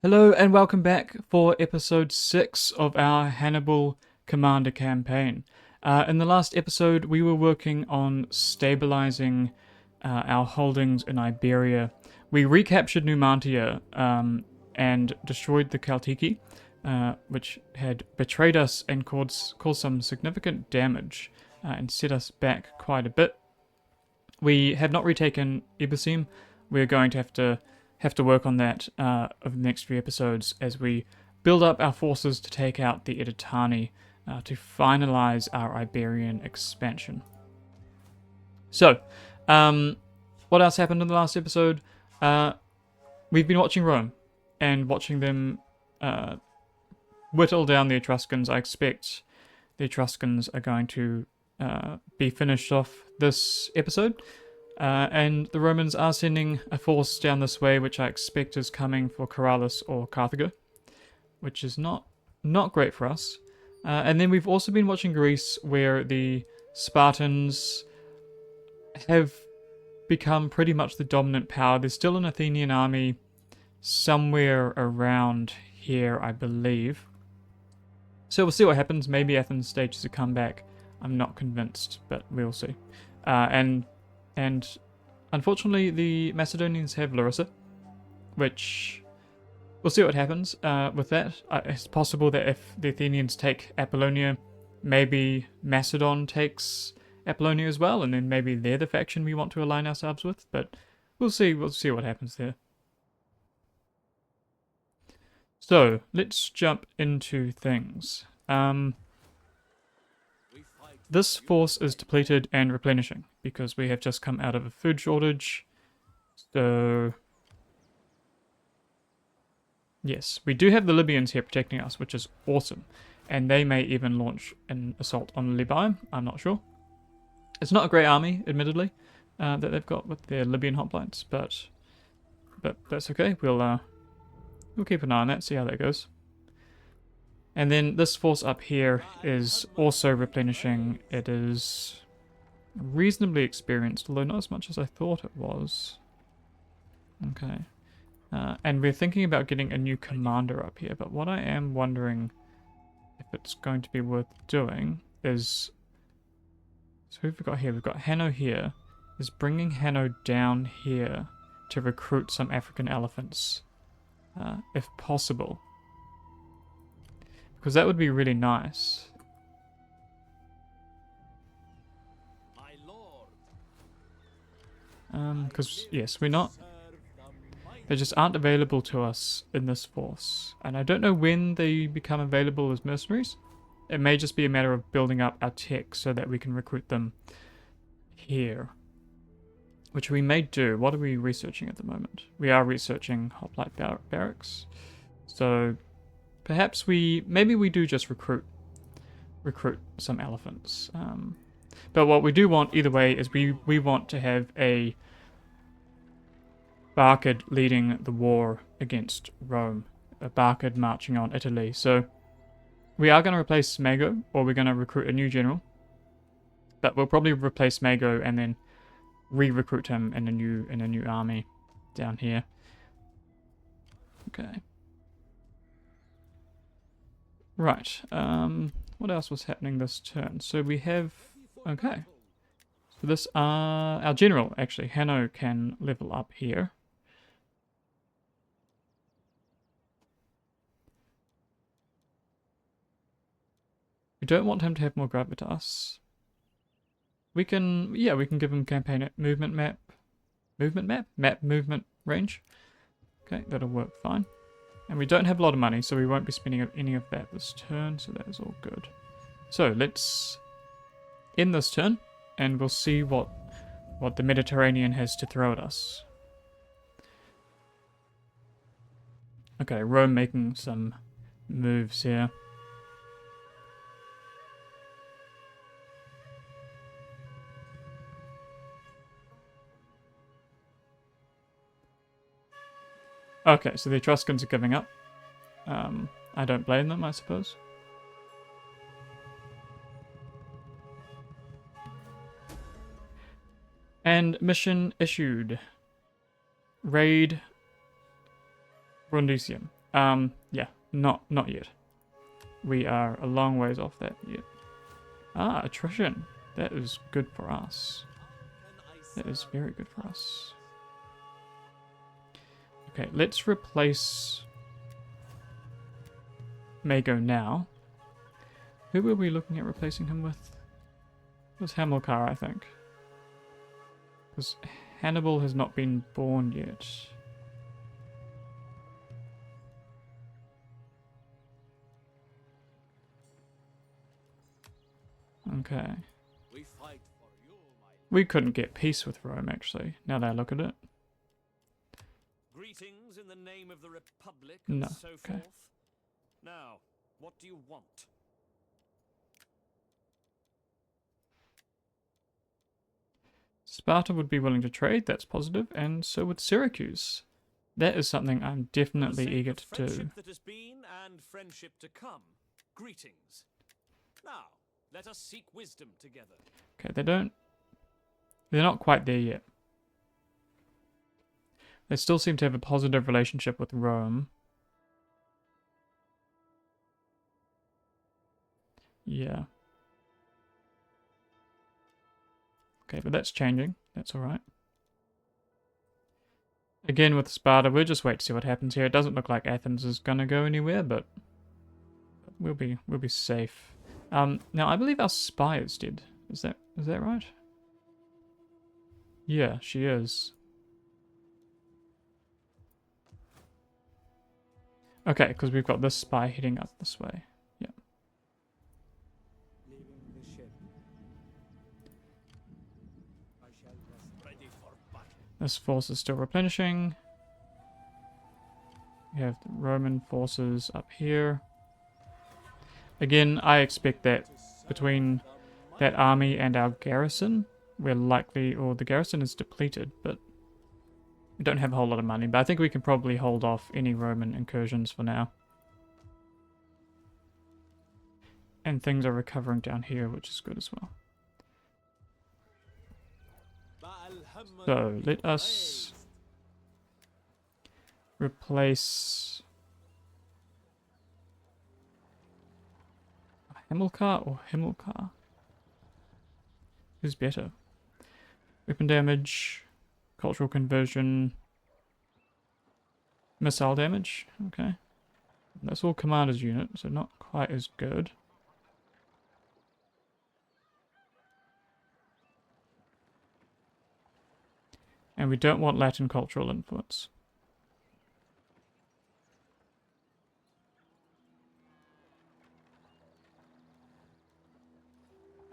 Hello and welcome back for episode 6 of our Hannibal Commander Campaign. In the last episode, we were working on stabilizing our holdings in Iberia. We recaptured Numantia and destroyed the Kaltiki, which had betrayed us and caused some significant damage and set us back quite a bit. We have not retaken Iberian. We're going to have to work on that over the next few episodes as we build up our forces to take out the Editani to finalize our Iberian expansion. So, what else happened in the last episode? We've been watching Rome and watching them whittle down the Etruscans. I expect the Etruscans are going to be finished off this episode. And the Romans are sending a force down this way, which I expect is coming for Karalis or Carthago, which is not great for us. And then we've also been watching Greece, where the Spartans have become pretty much the dominant power. There's still an Athenian army somewhere around here, I believe. So we'll see what happens. Maybe Athens stages a comeback. I'm not convinced, but we'll see. And unfortunately, the Macedonians have Larissa, which we'll see what happens with that. It's possible that if the Athenians take Apollonia, maybe Macedon takes Apollonia as well, and then maybe they're the faction we want to align ourselves with. But we'll see. We'll see what happens there. So let's jump into things. This force is depleted and replenishing because we have just come out of a food shortage. So, yes, we do have the Libyans here protecting us, which is awesome. And they may even launch an assault on Libya. I'm not sure. It's not a great army, admittedly, that they've got with their Libyan hoplites, but that's okay. We'll keep an eye on that, see how that goes. And then this force up here is also replenishing. It is reasonably experienced, although not as much as I thought it was. Okay. And we're thinking about getting a new commander up here, but what I am wondering if it's going to be worth doing is... So who have we got here? We've got Hanno here. Is bringing Hanno down here to recruit some African elephants, if possible. Because that would be really nice. Because, yes, we're not... They just aren't available to us in this force. And I don't know when they become available as mercenaries. It may just be a matter of building up our tech so that we can recruit them here. Which we may do. What are we researching at the moment? We are researching hoplite barracks. So... Perhaps maybe we do just recruit some elephants. But what we do want either way is we want to have a Barcid leading the war against Rome, a Barcid marching on Italy. So we are going to replace Mago, or we're going to recruit a new general. But we'll probably replace Mago and then re-recruit him in a new army down here. Okay. Right, what else was happening this turn? So we have, okay. So this, our general, actually, Hanno can level up here. We don't want him to have more gravitas. We can give him campaign movement map. Map movement range. Okay, that'll work fine. And we don't have a lot of money, so we won't be spending any of that this turn, so that is all good. So let's end this turn, and we'll see what the Mediterranean has to throw at us. Okay, Rome making some moves here. Okay, so the Etruscans are giving up. I don't blame them, I suppose. And mission issued. Raid Brundisium. Yeah, not yet. We are a long ways off that yet. Ah, attrition. That is good for us. That is very good for us. Okay, let's replace Mago now. Who were we looking at replacing him with? It was Hamilcar, I think. Because Hannibal has not been born yet. Okay. We couldn't get peace with Rome, actually, now that I look at it. Greetings in the name of the Republic No, and so okay. forth. Now, what do you want? Sparta would be willing to trade, that's positive, and so would Syracuse. That is something I'm definitely eager to do. Friendship that has been and friendship to come. Greetings. Now, let us seek wisdom together. Okay, they're not quite there yet. They still seem to have a positive relationship with Rome. Yeah. Okay, but that's changing. That's alright. Again with Sparta, we'll just wait to see what happens here. It doesn't look like Athens is gonna go anywhere, but we'll be safe. Now I believe our spy is dead. Is that right? Yeah, she is. Okay, because we've got this spy heading up this way. Yeah. This force is still replenishing. We have the Roman forces up here. Again, I expect that between that army and our garrison, we're likely, or the garrison is depleted, but we don't have a whole lot of money. But I think we can probably hold off any Roman incursions for now. And things are recovering down here, which is good as well. So, let us replace Hamilcar or Himilcar? Who's better? Weapon damage, cultural conversion, missile damage. Okay. That's all commander's unit, so not quite as good. And we don't want Latin cultural influence.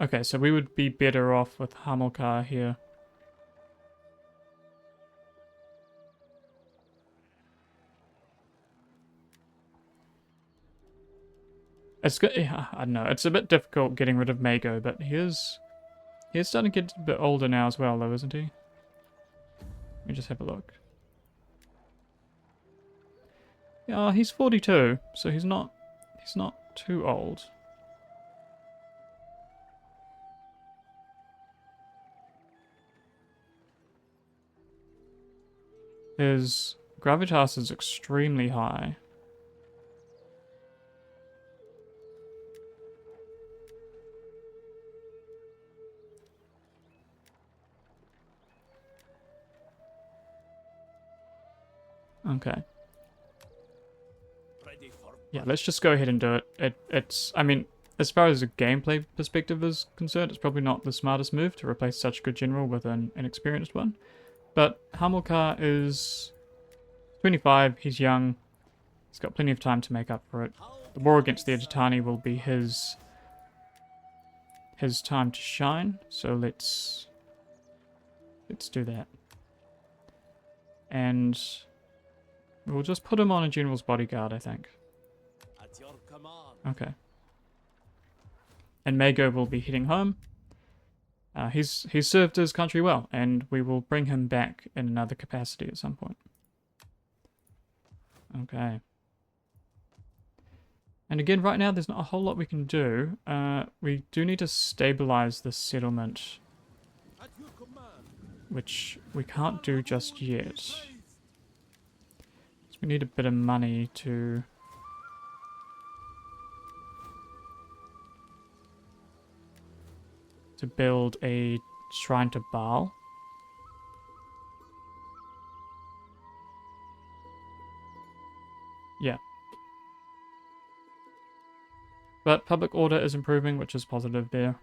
Okay, so we would be better off with Hamilcar here. It's good. Yeah, I don't know. It's a bit difficult getting rid of Mago, but he's starting to get a bit older now as well, though, isn't he? Let me just have a look. Yeah, he's 42, so he's not too old. His gravitas is extremely high. Okay. Yeah, let's just go ahead and do it. It's, I mean, as far as a gameplay perspective is concerned, it's probably not the smartest move to replace such a good general with an inexperienced one. But Hamilcar is 25, he's young, he's got plenty of time to make up for it. The war against the Agitani will be his time to shine, so let's do that. And we'll just put him on a general's bodyguard, I think. At your command. Okay. And Mago will be heading home. He's served his country well, and we will bring him back in another capacity at some point. Okay. And again, right now, there's not a whole lot we can do. We do need to stabilize this settlement, which we can't do just yet. So We need a bit of money to... build a shrine to Baal. Yeah. But public order is improving, which is positive there.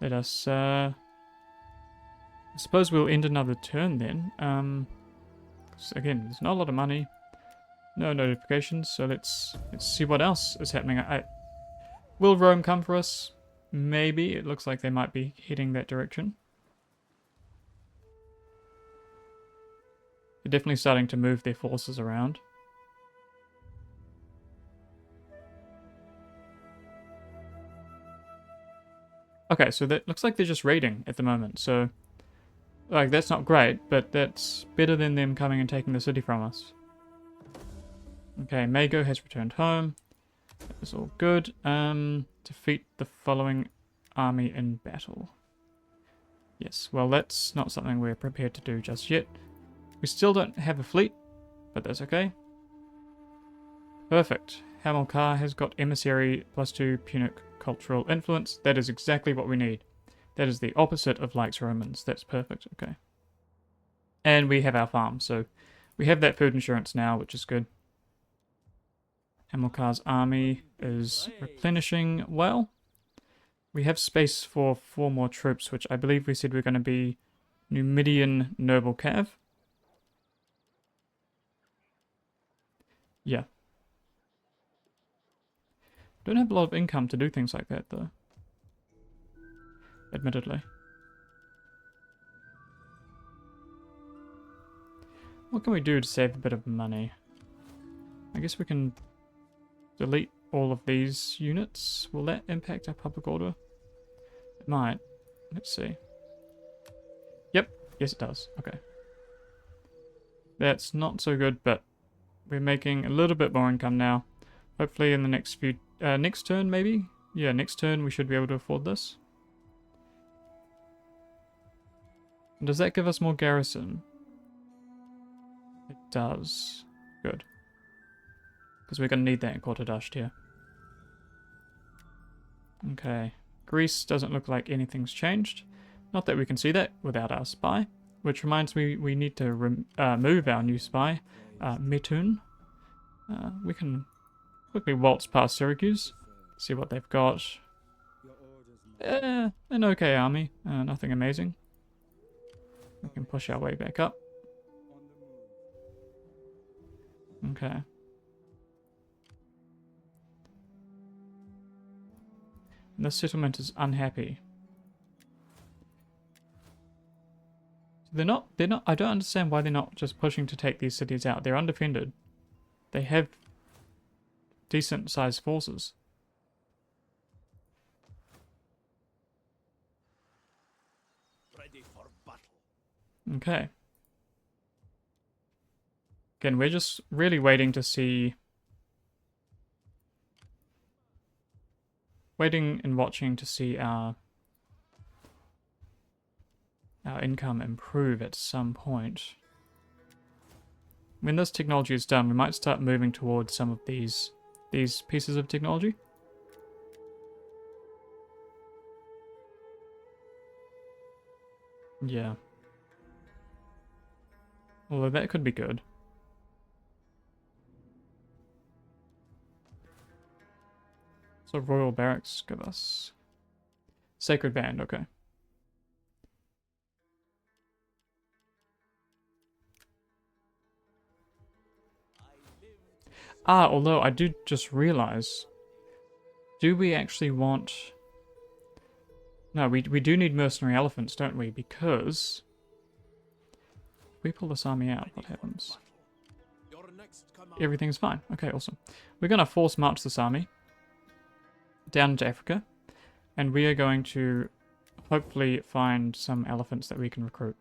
Let us, I suppose we'll end another turn then. 'Cause again, there's not a lot of money. No notifications, so let's see what else is happening. Will Rome come for us? Maybe. It looks like they might be heading that direction. They're definitely starting to move their forces around. Okay, so that looks like they're just raiding at the moment, so... Like, that's not great, but that's better than them coming and taking the city from us. Okay, Mago has returned home. That was all good. Defeat the following army in battle. Yes, well that's not something we're prepared to do just yet. We still don't have a fleet, but that's okay. Perfect. Hamilcar has got emissary +2 Punic cultural influence. That is exactly what we need. That is the opposite of likes Romans. That's perfect. Okay. And we have our farm, so we have that food insurance now, which is good. Hamilcar's army is replenishing well. We have space for 4 more troops, which I believe we said we're going to be Numidian Noble Cav. Yeah. Don't have a lot of income to do things like that, though. Admittedly. What can we do to save a bit of money? I guess we can delete all of these units. Will that impact our public order? It might. Let's see. Yep. Yes, it does. Okay. That's not so good, but we're making a little bit more income now. Hopefully in the next few... next turn, maybe? Yeah, next turn we should be able to afford this. Does that give us more garrison? It does. Good. Because we're going to need that in Kortadasht here. Okay. Greece doesn't look like anything's changed. Not that we can see that without our spy. Which reminds me, we need to move our new spy, Metun. We can quickly waltz past Syracuse. See what they've got. An okay army. Nothing amazing. We can push our way back up. Okay. And this settlement is unhappy. They're not, I don't understand why they're not just pushing to take these cities out. They're undefended. They have decent sized forces. Ready for battle. Okay. Again, we're just really waiting to see... Waiting and watching to see our income improve at some point. When this technology is done, we might start moving towards some of these pieces of technology. Yeah. Although that could be good. So Royal Barracks give us... Sacred Band, okay. Although I do just realize... Do we actually want... No, we do need mercenary elephants, don't we? Because... If we pull this army out, what happens? Everything's fine. Okay, awesome. We're going to force march this army down into Africa, and we are going to hopefully find some elephants that we can recruit.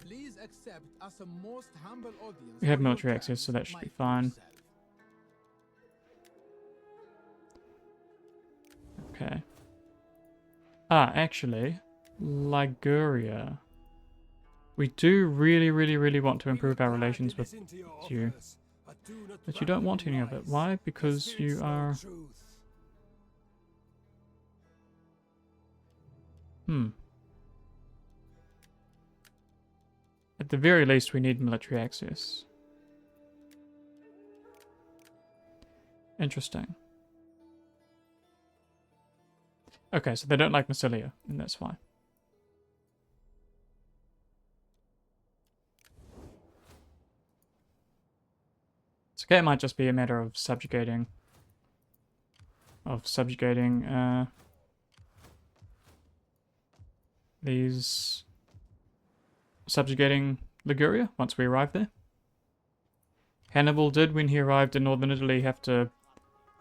Please accept as a most humble audience. We have military access, so that should be fine. Okay. Actually, Liguria. We do really want to improve our relations with you. But you don't want any of it. Why? Because you are... At the very least, we need military access. Interesting. Okay, so they don't like Massilia, and that's why. It's okay, it might just be a matter of subjugating... subjugating Liguria once we arrive there. Hannibal did, when he arrived in northern Italy, have to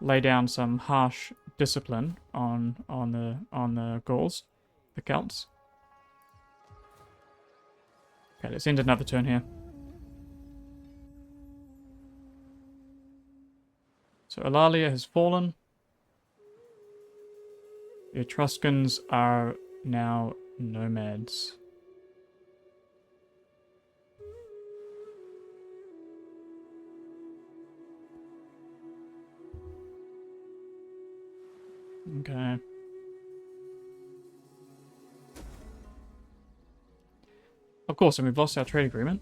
lay down some harsh discipline on the Gauls, the Celts. Okay, let's end another turn here. So Eulalia has fallen. The Etruscans are now nomads. Okay. Of course, and we've lost our trade agreement.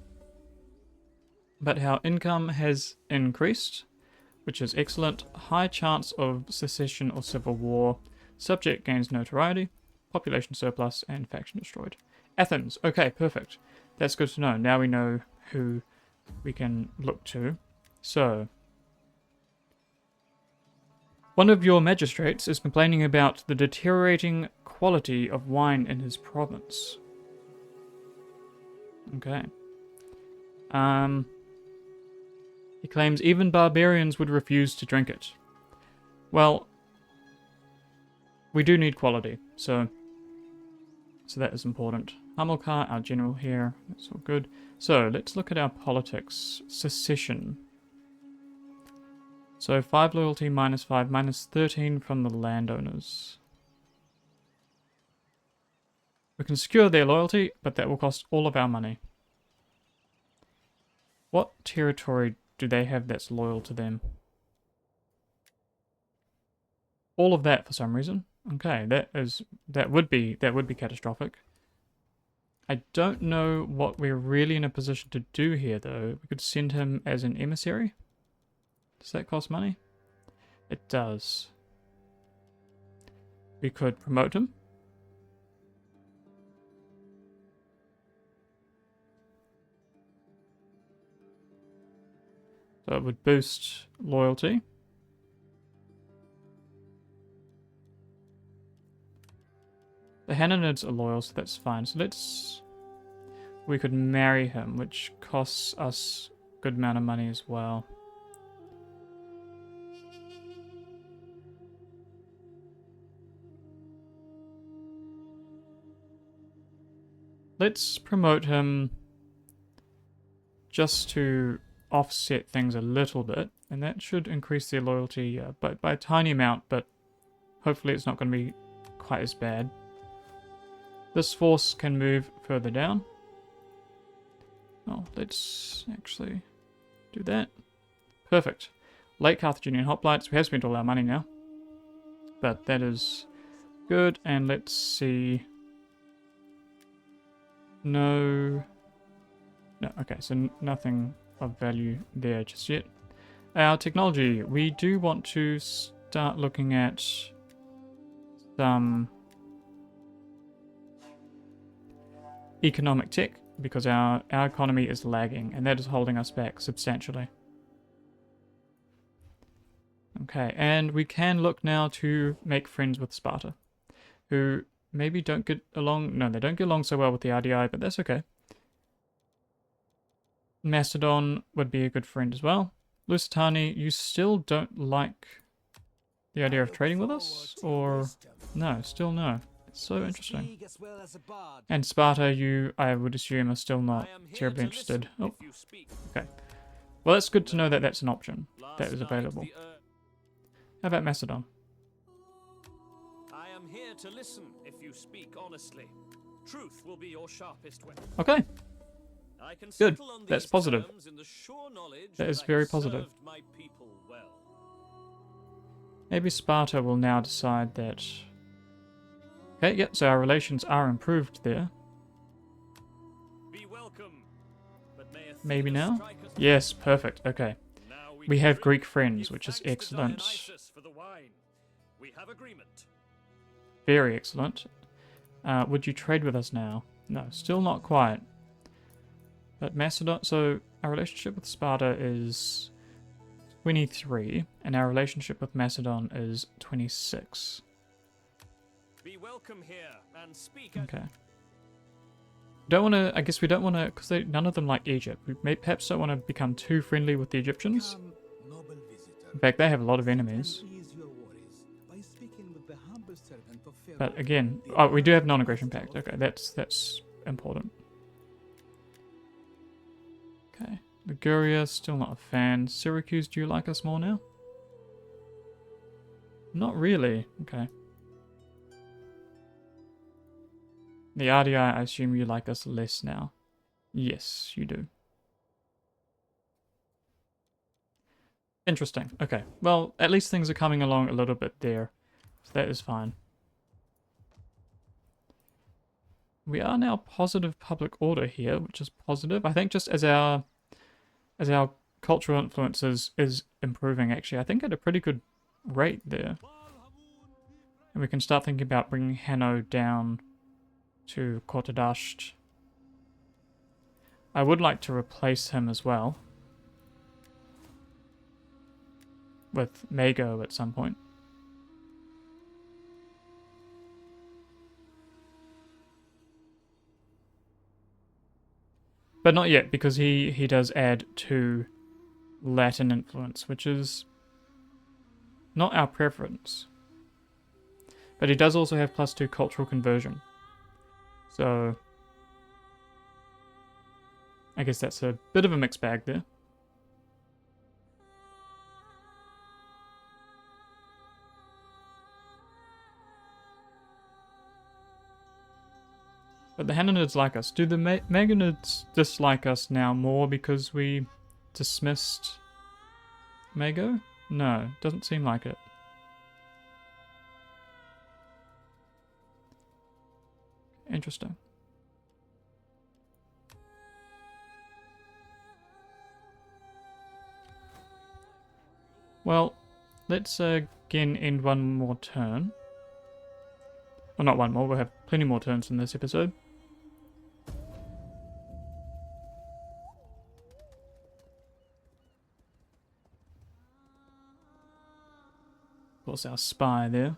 But our income has increased, which is excellent. High chance of secession or civil war. Subject gains notoriety. Population surplus and faction destroyed. Athens. Okay, perfect. That's good to know. Now we know who we can look to. So... one of your magistrates is complaining about the deteriorating quality of wine in his province. Okay. He claims even barbarians would refuse to drink it. Well, we do need quality, so that is important. Hamilcar, our general here, that's all good. So, let's look at our politics. Secession. So 5 loyalty, -5, -13 from the landowners. We can secure their loyalty, but that will cost all of our money. What territory do they have that's loyal to them? All of that for some reason. Okay, that would be catastrophic. I don't know what we're really in a position to do here though. We could send him as an emissary. Does that cost money? It does. We could promote him. So it would boost loyalty. The Hannanids are loyal, so that's fine. So we could marry him, which costs us a good amount of money as well. Let's promote him just to offset things a little bit, and that should increase their loyalty but by a tiny amount, but hopefully it's not going to be quite as bad. This force can move further down. Oh, let's actually do that. Perfect. Late Carthaginian hoplites. We have spent all our money now, but that is good. And let's see. No, okay, so nothing of value there just yet. Our technology, we do want to start looking at some economic tech, because our economy is lagging, and that is holding us back substantially. Okay, and we can look now to make friends with Sparta, who maybe don't get along. No, they don't get along so well with the RDI, but that's okay. Macedon would be a good friend as well. Lusitani, you still don't like the idea of trading with us? Or no, still no. It's so interesting. And Sparta, I would assume, are still not terribly interested. Oh, okay. Well, that's good to know that that's an option that is available. How about Macedon? I am here to listen if you speak honestly. Truth will be your sharpest weapon. Okay. I can Good. settle on That's these positive. terms in the sure knowledge That is I very have positive. served my people well. Maybe Sparta will now decide that... Okay, yep, so our relations are improved there. Be welcome, but may Maybe Athena now? strike us Yes, blind. perfect, okay. Now We can have drink Greek and friends, give which is thanks to excellent. Dionysus for the wine. We have agreement. Very excellent. Would you trade with us now? No, still not quite. But Macedon... So, our relationship with Sparta is 23, and our relationship with Macedon is 26. Be welcome here and speak at Okay. Don't want to... I guess we don't want to... Because none of them like Egypt. We perhaps don't want to become too friendly with the Egyptians. Come, noble visitor. In fact, they have a lot of Can enemies. ease your worries by speaking with the humble servant of Pharaoh, But again... the Oh, we do have Grand non-aggression Master pact. of Okay, that's important. Okay. Liguria, still not a fan. Syracuse, do you like us more now? Not really. Okay. The RDI, I assume you like us less now. Yes, you do. Interesting. Okay. Well, at least things are coming along a little bit there. So that is fine. We are now positive public order here, which is positive. I think just as our cultural influence is improving, actually. I think at a pretty good rate there. And we can start thinking about bringing Hanno down to Kortadasht. I would like to replace him as well with Mago at some point. But not yet, because he does add 2 Latin influence, which is not our preference. But he does also have +2 cultural conversion. So I guess that's a bit of a mixed bag there. But the Hannanids like us. Do the Meganids dislike us now more because we dismissed Mago? No, doesn't seem like it. Interesting. Well, let's again end one more turn. Well, not one more, we'll have plenty more turns in this episode. Of course, our spy there.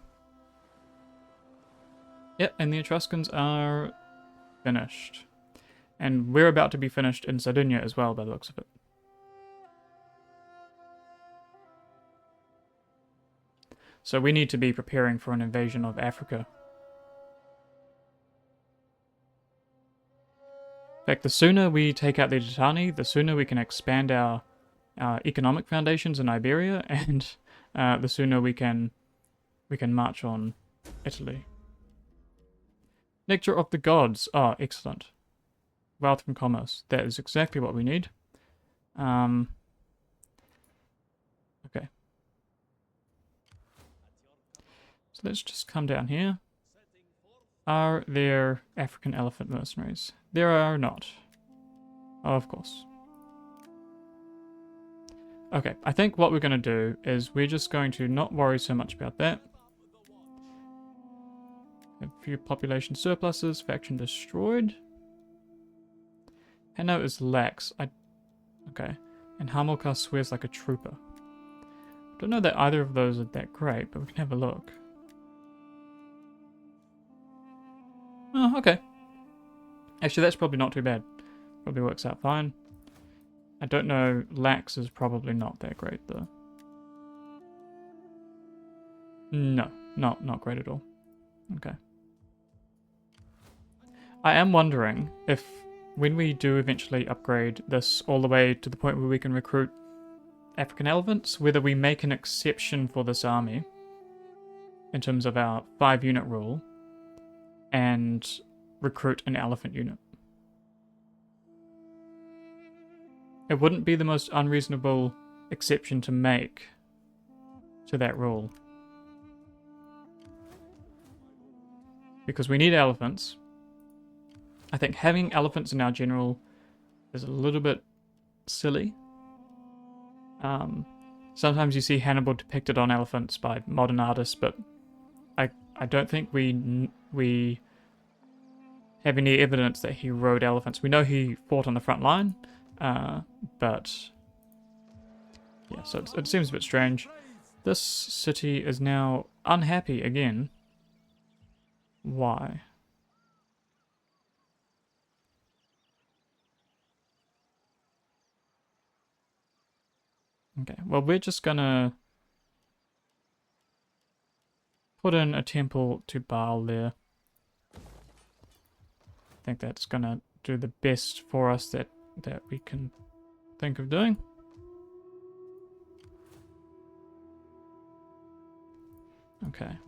Yep, and the Etruscans are finished. And we're about to be finished in Sardinia as well, by the looks of it. So we need to be preparing for an invasion of Africa. In fact, the sooner we take out the Titani, the sooner we can expand our economic foundations in Iberia, and the sooner we can march on Italy. Nectar of the Gods. Oh, excellent. Wealth from commerce. That is exactly what we need. Okay. So let's just come down here. Are there African elephant mercenaries? There are not. Oh, of course. Okay, I think what we're going to do is we're just going to not worry so much about that. A few population surpluses, faction destroyed. Hanno is lax. Okay. And Hamilcar swears like a trooper. Don't know that either of those are that great, but we can have a look. Oh, okay. Actually, that's probably not too bad. Probably works out fine. I don't know, lax is probably not that great though. No, not great at all. Okay. I am wondering if when we do eventually upgrade this all the way to the point where we can recruit African elephants, whether we make an exception for this army in terms of our 5-unit rule and recruit an elephant unit. it wouldn't be the most unreasonable exception to make to that rule. Because we need elephants. I think having elephants in our general is a little bit silly. Sometimes you see Hannibal depicted on elephants by modern artists, but I don't think we have any evidence that he rode elephants. We know he fought on the front line, but yeah, so it seems a bit strange. This city is now unhappy again. Why? Okay, well, we're just gonna put in a temple to Baal there. I think that's gonna do the best for us that we can think of doing. Okay.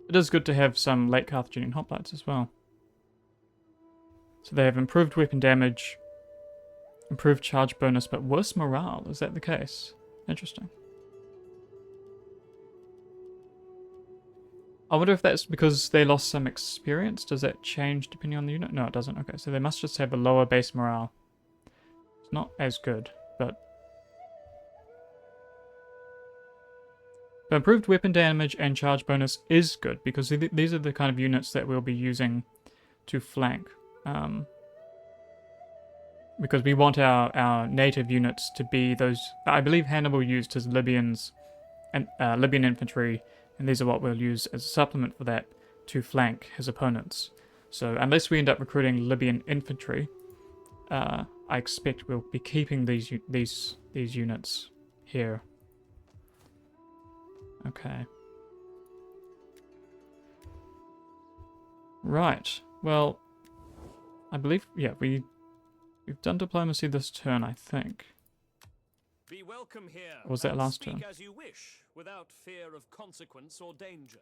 It is good to have some late Carthaginian hoplites as well. So they have improved weapon damage, improved charge bonus, but worse morale. Is that the case? Interesting. I wonder if that's because they lost some experience. Does that change depending on the unit? No, it doesn't. Okay, so they must just have a lower base morale. It's not as good, but improved weapon damage and charge bonus is good because these are the kind of units that we'll be using to flank. Because we want our native units to be those. I believe Hannibal used his Libyans and Libyan infantry, and these are what we'll use as a supplement for that to flank his opponents. So unless we end up recruiting Libyan infantry, I expect we'll be keeping these units here. Okay. Right. Well, I believe, yeah, we've done diplomacy this turn, I think. Be welcome here. Or was that last speak turn? as you wish, without fear of consequence or danger.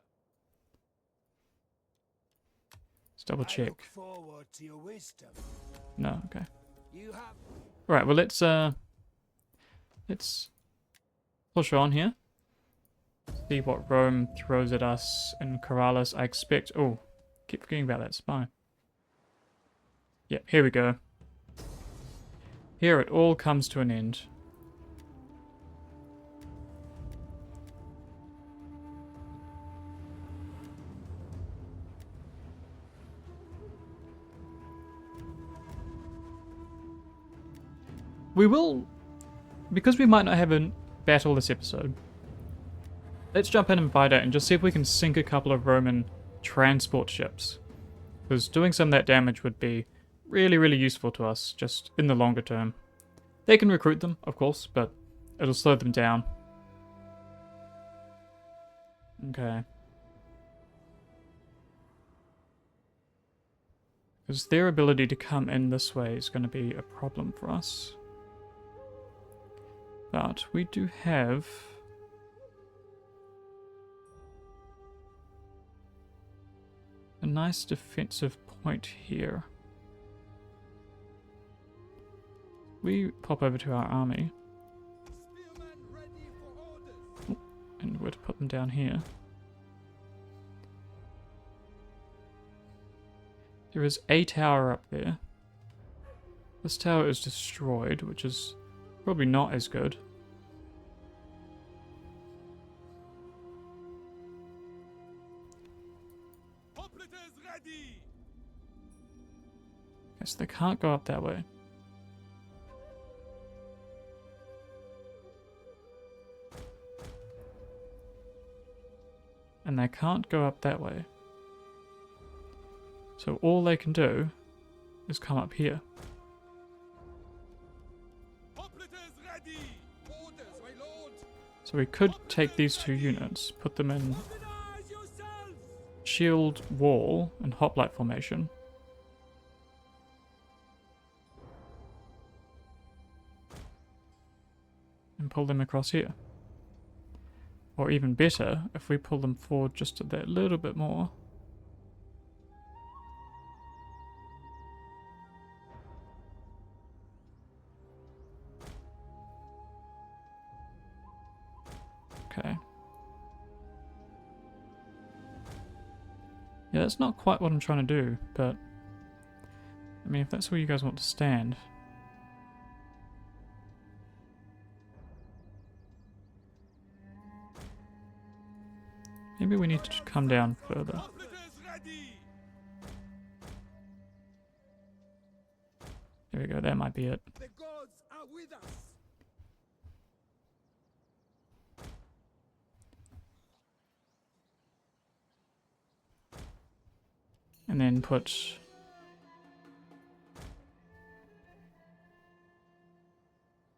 Let's double check. Look forward to your wisdom. No, okay. You have Right, well let's push on here. See what Rome throws at us in Karalis. I expect... Oh, keep forgetting about that spy. Yep, here we go. Here it all comes to an end. We will... Because we might not have a battle this episode, let's jump in and fight it and just see if we can sink a couple of Roman transport ships. Because doing some of that damage would be really, really useful to us, just in the longer term. They can recruit them, of course, but it'll slow them down. Okay. Because their ability to come in this way is going to be a problem for us. But we do have... a nice defensive point here. We pop over to our army. And we're to put them down here. There is a tower up there. This tower is destroyed, which is probably not as good. So they can't go up that way. And they can't go up that way. So all they can do is come up here. So we could take these two units, put them in shield wall and hoplite formation. And pull them across here. Or even better, if we pull them forward just a that little bit more. Yeah, that's not quite what I'm trying to do, but I mean, if that's where you guys want to stand. Maybe we need to come down further. There we go, that might be it. The gods are with us. And then put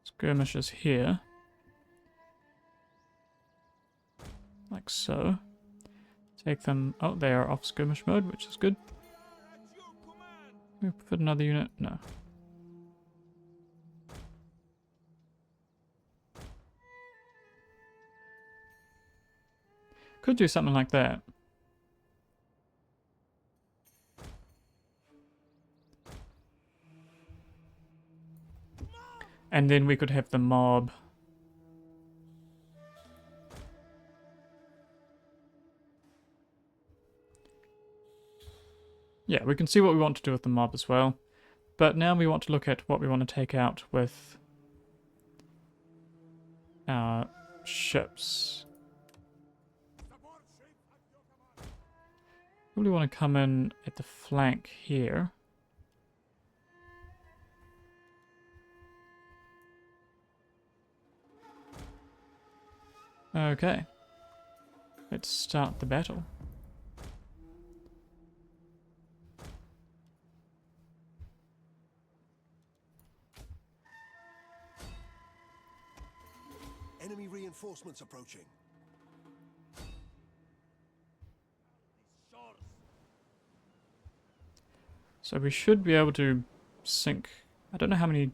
skirmishers here. Like so. Take them. Oh, they are off skirmish mode, which is good. We put another unit? No. Could do something like that. And then we could have the mob. Yeah, we can see what we want to do with the mob as well. But now we want to look at what we want to take out with our ships. Probably want to come in at the flank here. Okay. Let's start the battle. Enemy reinforcements approaching. So we should be able to sink... I don't know how many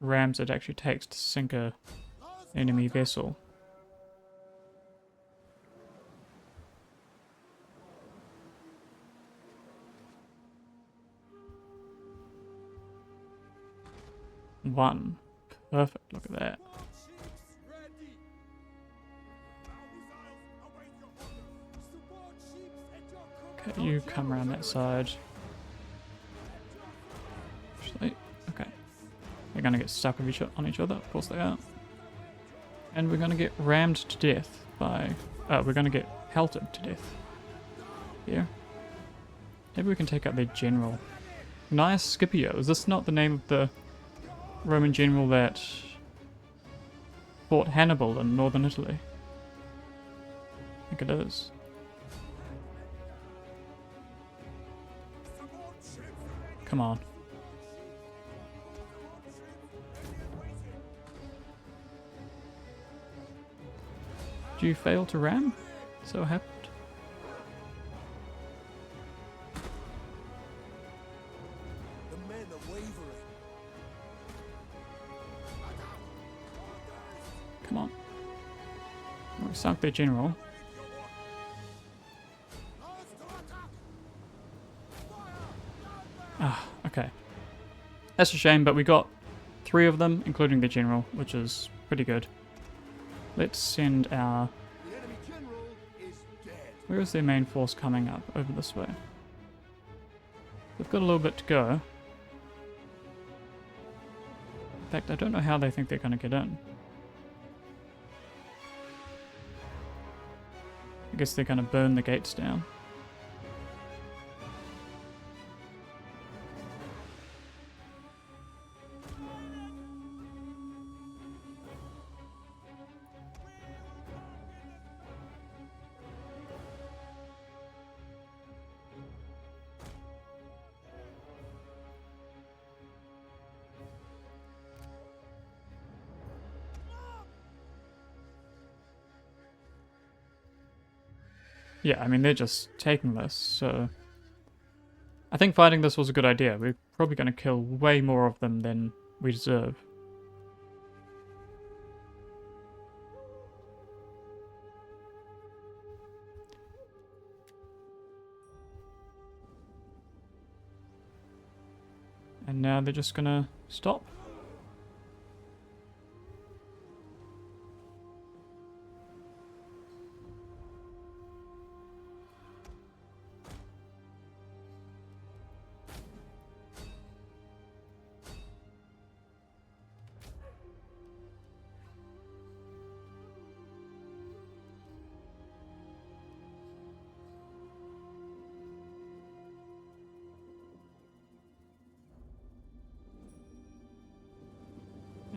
rams it actually takes to sink a enemy vessel. One. Perfect, look at that. Okay, you come around that side. Actually, okay. They're gonna get stuck with on each other, of course they are. And we're gonna get rammed to death by... we're gonna get pelted to death. Here. Maybe we can take out their general. Gnaeus Scipio, is this not the name of the Roman general that fought Hannibal in northern Italy? I think it is. Come on. Do you fail to ram? So happened. The men are wavering. Come on. Oh, we sunk their general. Ah, okay. That's a shame, but we got 3 of them, including the general, which is pretty good. Let's send our... The enemy general is dead. Where is their main force coming up? Over this way. They've got a little bit to go. In fact, I don't know how they think they're going to get in. I guess they're going to burn the gates down. Yeah, I mean, they're just taking this, so... I think fighting this was a good idea. We're probably going to kill way more of them than we deserve. And now they're just going to stop.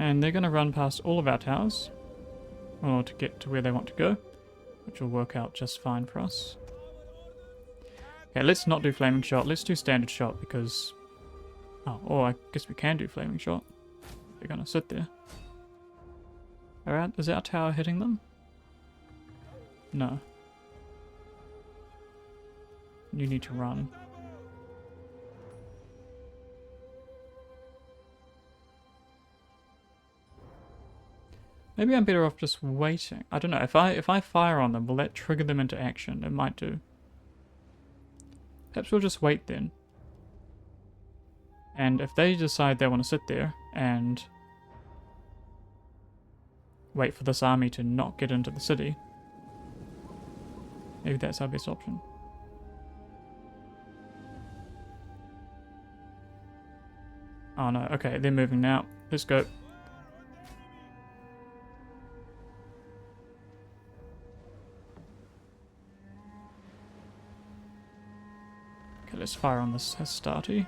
And they're going to run past all of our towers, or to get to where they want to go, which will work out just fine for us. Okay, let's not do flaming shot. Let's do standard shot because... Oh, or I guess we can do flaming shot. They're going to sit there. Alright, is our tower hitting them? No. You need to run. Maybe I'm better off just waiting. I don't know. If I fire on them, will that trigger them into action? It might do. Perhaps we'll just wait then. And if they decide they want to sit there and wait for this army to not get into the city, maybe that's our best option. Oh no, okay, they're moving now. Let's go. Okay, let's fire on this Hastati.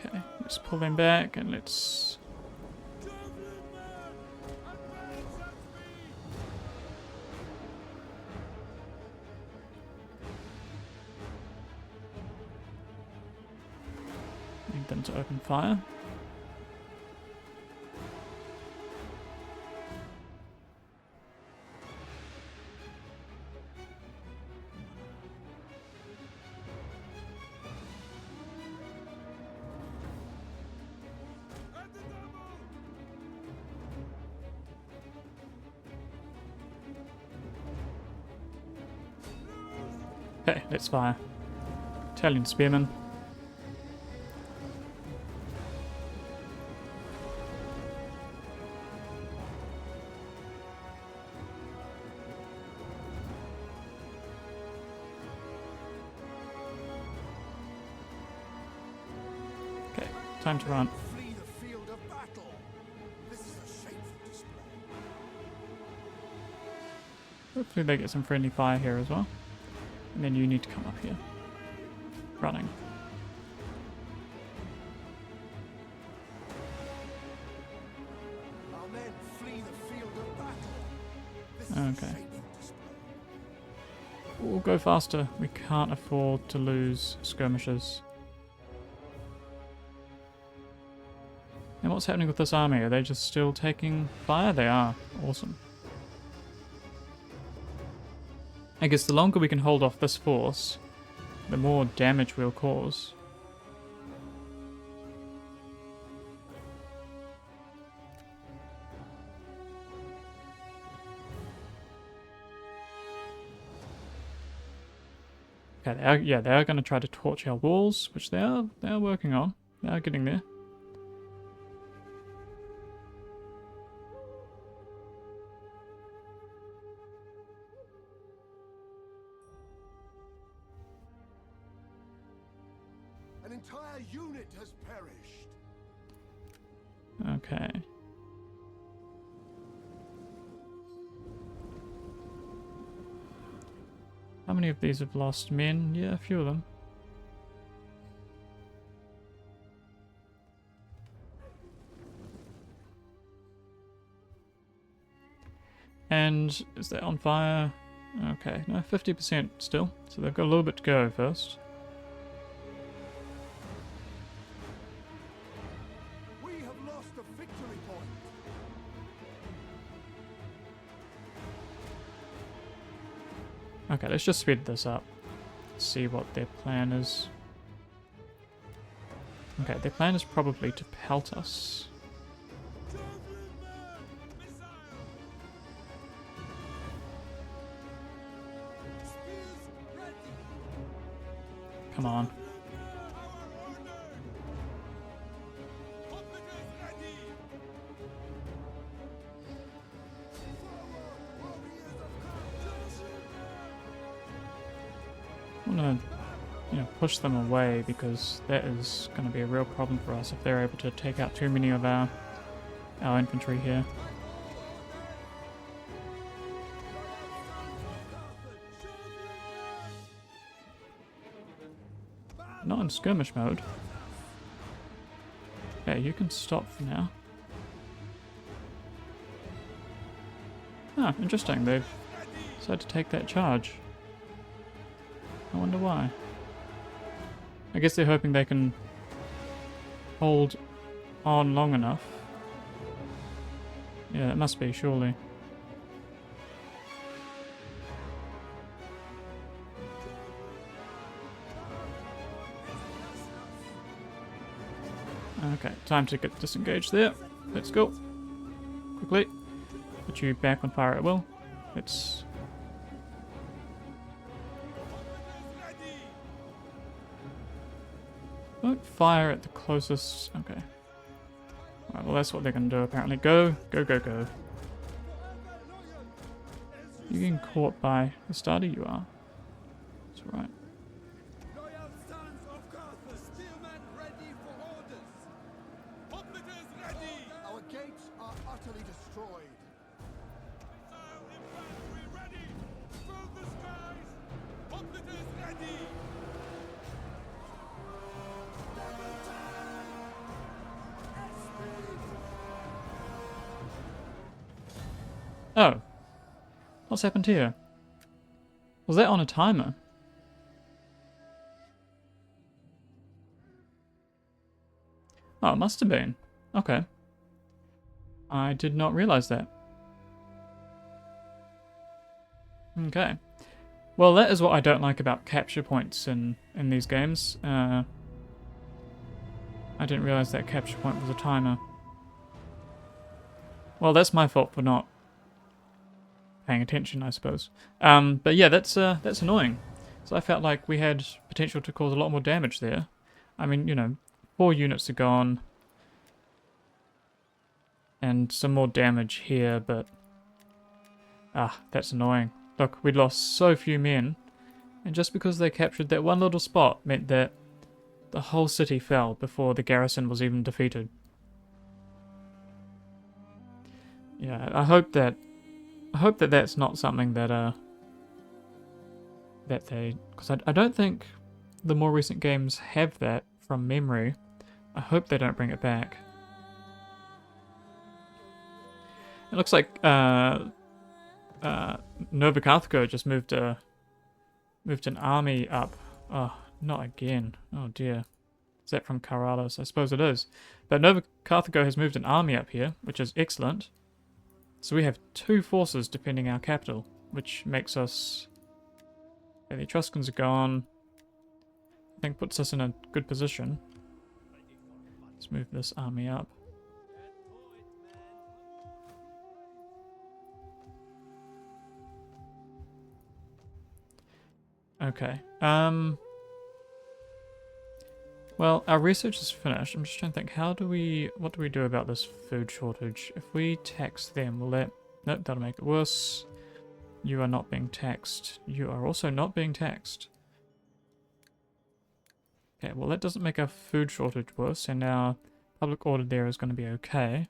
Okay, let's pull them back and let's... need them to open fire. Okay, let's fire. Italian spearmen. Okay, time to run. Flee the field of battle. This is a shameful display. Hopefully they get some friendly fire here as well. And then you need to come up here. Running. Our men flee the field of battle. This is Okay. a shameful display. We'll go faster. We can't afford to lose skirmishers. And what's happening with this army? Are they just still taking fire? They are. Awesome. I guess the longer we can hold off this force, the more damage we'll cause. Okay, they are going to try to torch our walls, which they are working on. They are getting there. An entire unit has perished. Okay. How many of these have lost men? Yeah, a few of them. And is that on fire? Okay, no, 50% still. So they've got a little bit to go first. We have lost a victory point. Okay, let's just speed this up. See what their plan is. Okay, their plan is probably to pelt us. Come on. Oh no. push them away, because that is going to be a real problem for us if they're able to take out too many of our infantry here. Not in skirmish mode. Okay, you can stop for now. Ah, interesting. They've decided to take that charge. I wonder why. I guess they're hoping they can hold on long enough. Yeah, it must be, surely. Okay, time to get disengaged there. Let's go. Quickly. Put you back on fire at will. Let's... Don't fire at the closest... Okay. Alright, well that's what they're going to do apparently. Go, go, go, go. You getting caught by the starter? You are. That's right. Loyal sons of Carthage, spearmen ready for orders. Hoplites ready. Our gates are utterly destroyed. Infantry ready. Fill the skies. Hoplites ready. Oh. What's happened here? Was that on a timer? Oh, it must have been. Okay. I did not realize that. Okay. Well, that is what I don't like about capture points in these games. I didn't realize that capture point was a timer. Well, that's my fault for not paying attention, I suppose. But yeah, that's annoying. So I felt like we had potential to cause a lot more damage there. I mean, 4 units are gone. And some more damage here, but... that's annoying. Look, we'd lost so few men. And just because they captured that one little spot meant that the whole city fell before the garrison was even defeated. Yeah, I hope that that's not something that they... Because I don't think the more recent games have that from memory. I hope they don't bring it back. It looks like Nova Carthago just moved an army up. Oh, not again. Oh dear. Is that from Karalis? I suppose it is. But Nova Carthago has moved an army up here, which is excellent. So we have 2 forces defending our capital, which makes us... Okay, the Etruscans are gone. I think puts us in a good position. Let's move this army up. Okay. Well, our research is finished. I'm just trying to think, what do we do about this food shortage? If we tax them, will that... Nope, that'll make it worse. You are not being taxed. You are also not being taxed. Okay, well that doesn't make our food shortage worse, and our public order there is going to be okay.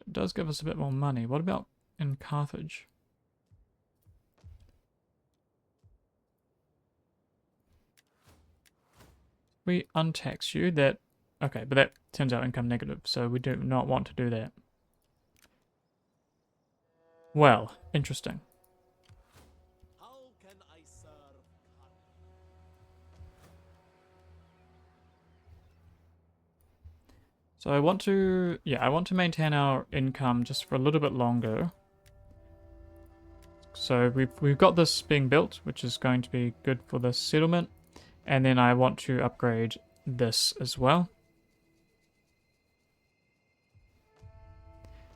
It does give us a bit more money. What about in Carthage? We untax you, that... Okay, but that turns out income negative, so we do not want to do that. Well, interesting. How can I serve? So I want to... Yeah, I want to maintain our income just for a little bit longer. So we've got this being built, which is going to be good for this settlement. And then I want to upgrade this as well.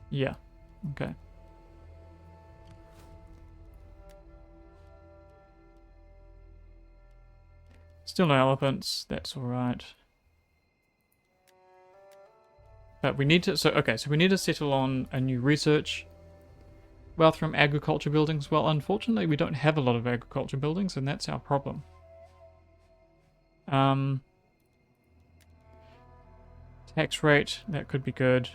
Yeah, okay. Still no elephants, that's alright. But we need to, so we need to settle on a new research. wealth from agriculture buildings. Well, unfortunately, we don't have a lot of agriculture buildings, and that's our problem. Tax rate, that could be good.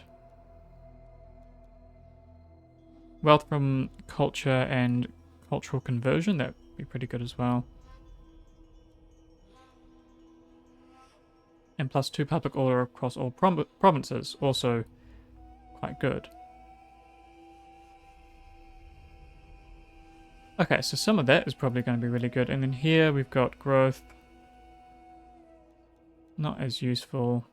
Wealth from culture and cultural conversion, that would be pretty good as well. And +2 public order across all provinces, also quite good. Okay, so some of that is probably going to be really good. And then here we've got growth. Not as useful.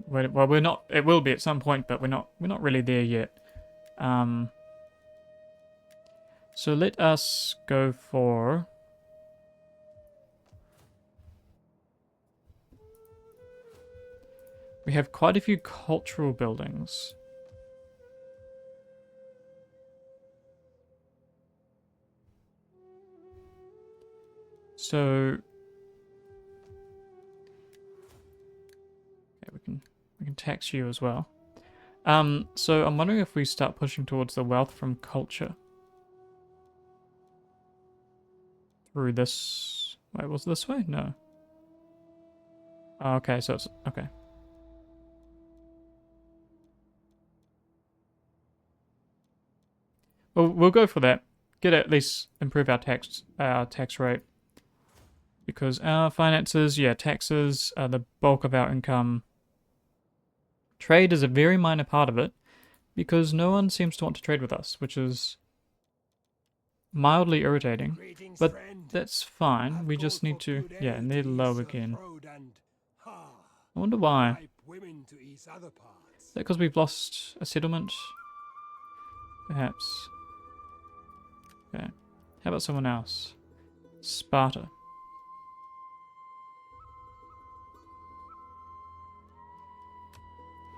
Well, we're not. It will be at some point, but we're not really there yet. So let us go for. We have quite a few cultural buildings. So yeah, we can tax you as well. So I'm wondering if we start pushing towards the wealth from culture through this. Wait, was it this way? No. Oh, okay, so it's okay. Well, we'll go for that. Get at least improve our tax rate. Because our finances, yeah, taxes are the bulk of our income. Trade is a very minor part of it, because no one seems to want to trade with us, which is mildly irritating. Greetings, But friend. that's fine. We just need to, yeah, and they're low again. I wonder why. Is Women to ease other parts. that because we've lost a settlement? Perhaps. Okay. How about someone else? Sparta.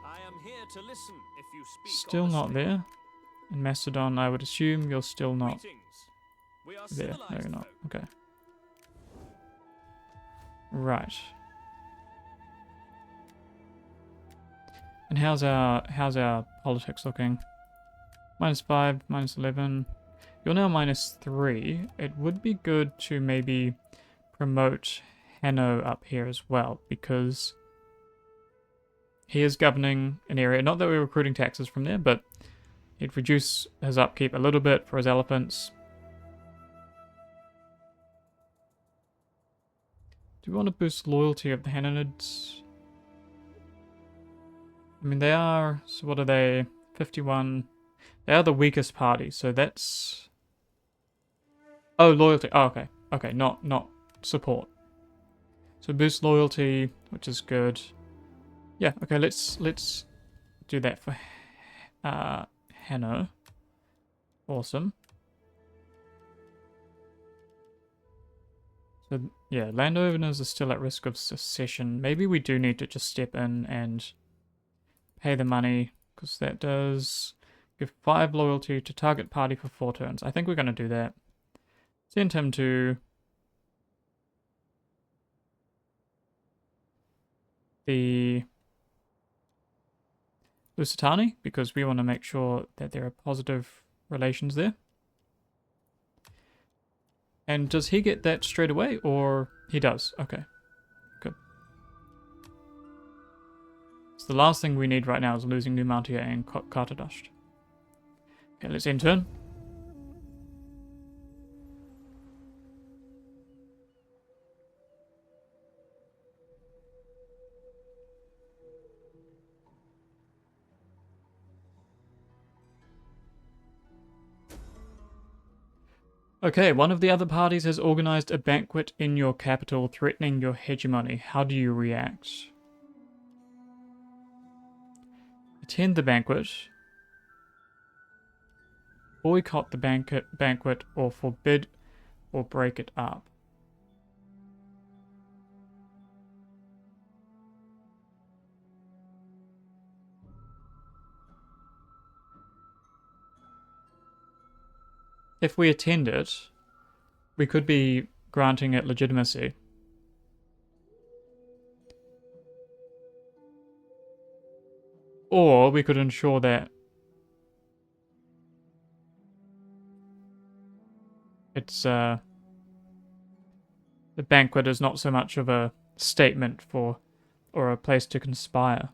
I am here to listen if you speak Still not honestly. there. In Macedon, I would assume you're still not Greetings. We are there. No, civilized you're not. folk. Okay. Right. And how's our politics looking? -5, -11. You're now -3. It would be good to maybe promote Hanno up here as well, because he is governing an area. Not that we're recruiting taxes from there, but he'd reduce his upkeep a little bit for his elephants. Do we want to boost loyalty of the Hannanids? I mean, they are, so what are they? 51. They are the weakest party, so that's... Oh, loyalty. Oh, okay. Okay, not support. So boost loyalty, which is good. Yeah, okay, let's do that for Hanno. Awesome. So, yeah, landowners are still at risk of secession. Maybe we do need to just step in and pay the money, because that does give 5 loyalty to target party for 4 turns. I think we're going to do that. Send him to the Lusitani, because we want to make sure that there are positive relations there. And does he get that straight away, or he does? Okay, good. So the last thing we need right now is losing Numantia and Kartadasht. Okay, let's end turn. Okay, one of the other parties has organized a banquet in your capital, threatening your hegemony. How do you react? Attend the banquet. Boycott the banquet, or forbid or break it up. If we attend it, we could be granting it legitimacy. Or we could ensure that It's the banquet is not so much of a statement for or a place to conspire.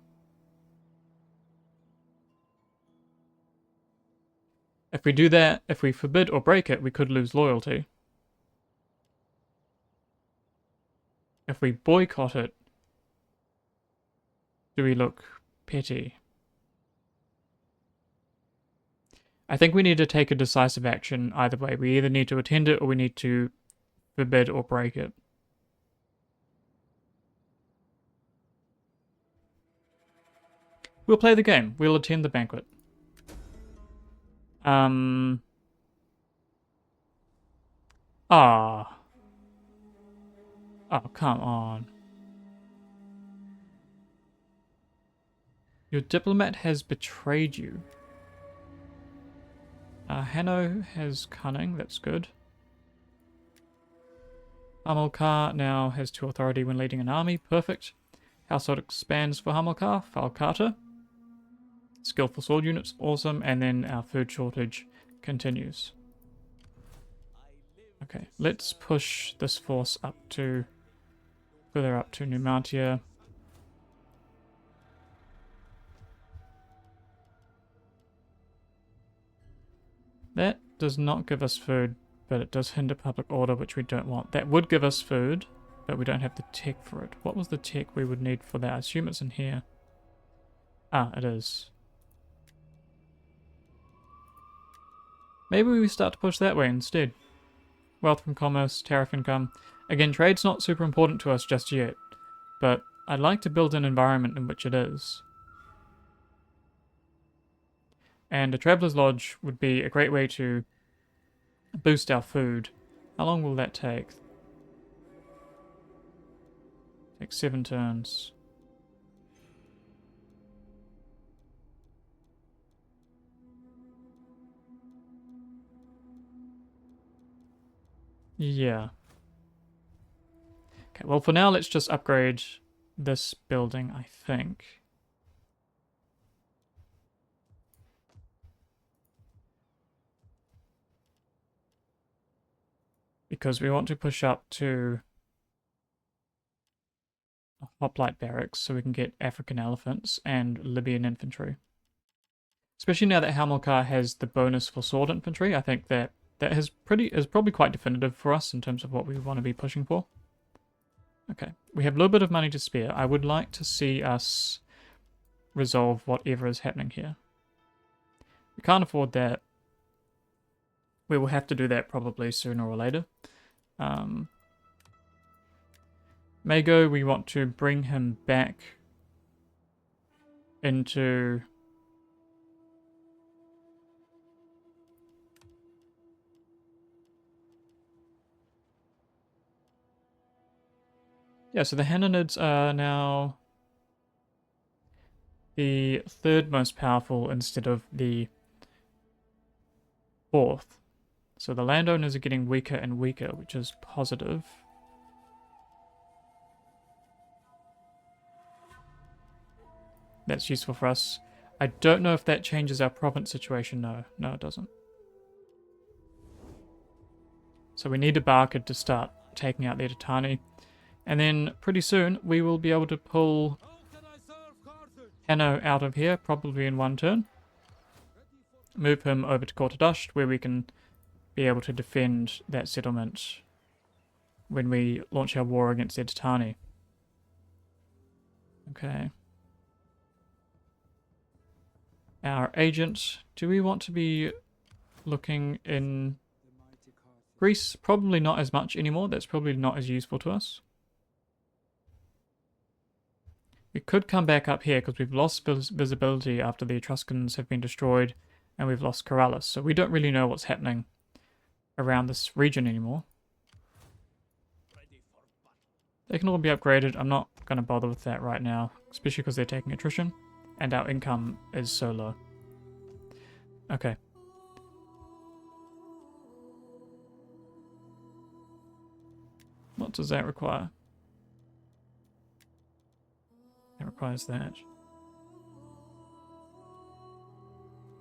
If we do that, if we forbid or break it, we could lose loyalty. If we boycott it, do we look petty? I think we need to take a decisive action either way. We either need to attend it or we need to forbid or break it. We'll play the game. We'll attend the banquet. Ah. Oh, come on. Your diplomat has betrayed you. Hanno has cunning, that's good. Hamilcar now has 2 authority when leading an army, perfect. Household expands for Hamilcar, Falcata. Skillful sword units, awesome, and then our food shortage continues. Okay, let's push this force up to, further up to Numantia. That does not give us food, but it does hinder public order, which we don't want. That would give us food, but we don't have the tech for it. What was the tech we would need for that? I assume it's in here. Ah, it is. Maybe we start to push that way instead. Wealth from commerce, tariff income. Again, trade's not super important to us just yet, but I'd like to build an environment in which it is. And a Traveler's Lodge would be a great way to boost our food. How long will that take? Take 7 turns. Yeah. Okay, well for now let's just upgrade this building, I think. Because we want to push up to a hoplite barracks so we can get African elephants and Libyan infantry. Especially now that Hamilcar has the bonus for sword infantry, I think that is probably quite definitive for us in terms of what we want to be pushing for. Okay, we have a little bit of money to spare. I would like to see us resolve whatever is happening here. We can't afford that. We will have to do that probably sooner or later. Mago, we want to bring him back into... Yeah, so the Hannanids are now the 3rd most powerful instead of the 4th. So the landowners are getting weaker and weaker, which is positive. That's useful for us. I don't know if that changes our province situation. No, it doesn't. So we need a Barkid to start taking out the Etatani. And then pretty soon we will be able to pull Hanno out of here, probably in 1 turn. Move him over to Kortadasht, where we can be able to defend that settlement when we launch our war against Etatani. Okay. Our agent, do we want to be looking in Greece? Probably not as much anymore. That's probably not as useful to us. We could come back up here because we've lost visibility after the Etruscans have been destroyed and we've lost Karalis. So we don't really know what's happening around this region anymore. They can all be upgraded. I'm not going to bother with that right now, especially because they're taking attrition and our income is so low. Okay. What does that require? It requires that.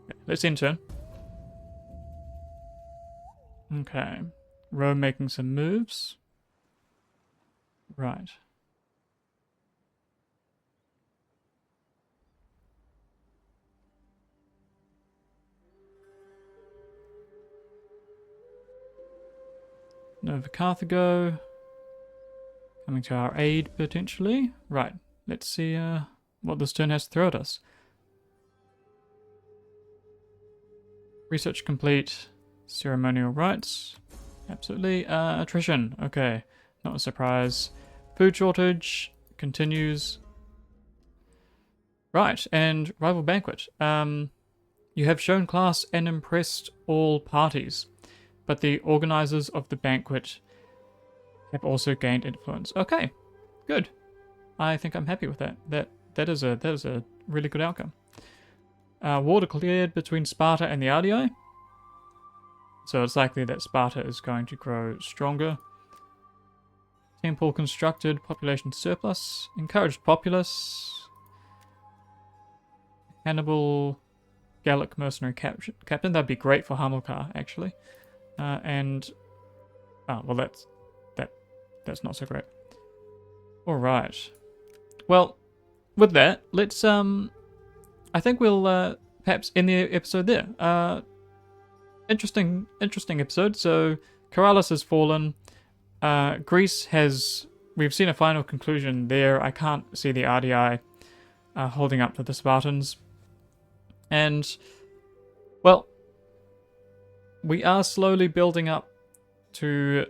Okay, let's end turn. Okay. Rome making some moves. Right. Nova Carthago. Coming to our aid, potentially. Right. Let's see what this turn has to throw at us. Research complete. Ceremonial rites. Absolutely. Attrition. Okay. Not a surprise. Food shortage continues. Right. And rival banquet. You have shown class and impressed all parties, but the organizers of the banquet have also gained influence. Okay. Good. I think I'm happy with that. That is a really good outcome. War declared between Sparta and the Ardii. So it's likely that Sparta is going to grow stronger. Temple constructed, population surplus. Encouraged populace. Hannibal Gallic mercenary captain. That'd be great for Hamilcar, actually. And oh well, that's not so great. All right. Well, with that, let's I think we'll perhaps end the episode there. Interesting episode. So Karalis has fallen. Greece has. We've seen a final conclusion there. I can't see the Ardii holding up to the Spartans. And, well, we are slowly building up to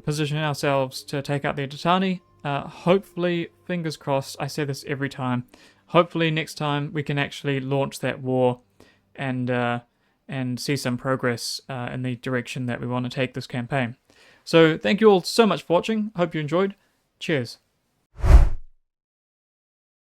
position ourselves to take out the Titani. Hopefully, fingers crossed, I say this every time, hopefully next time we can actually launch that war and see some progress in the direction that we want to take this campaign. So thank you all so much for watching. Hope you enjoyed. Cheers.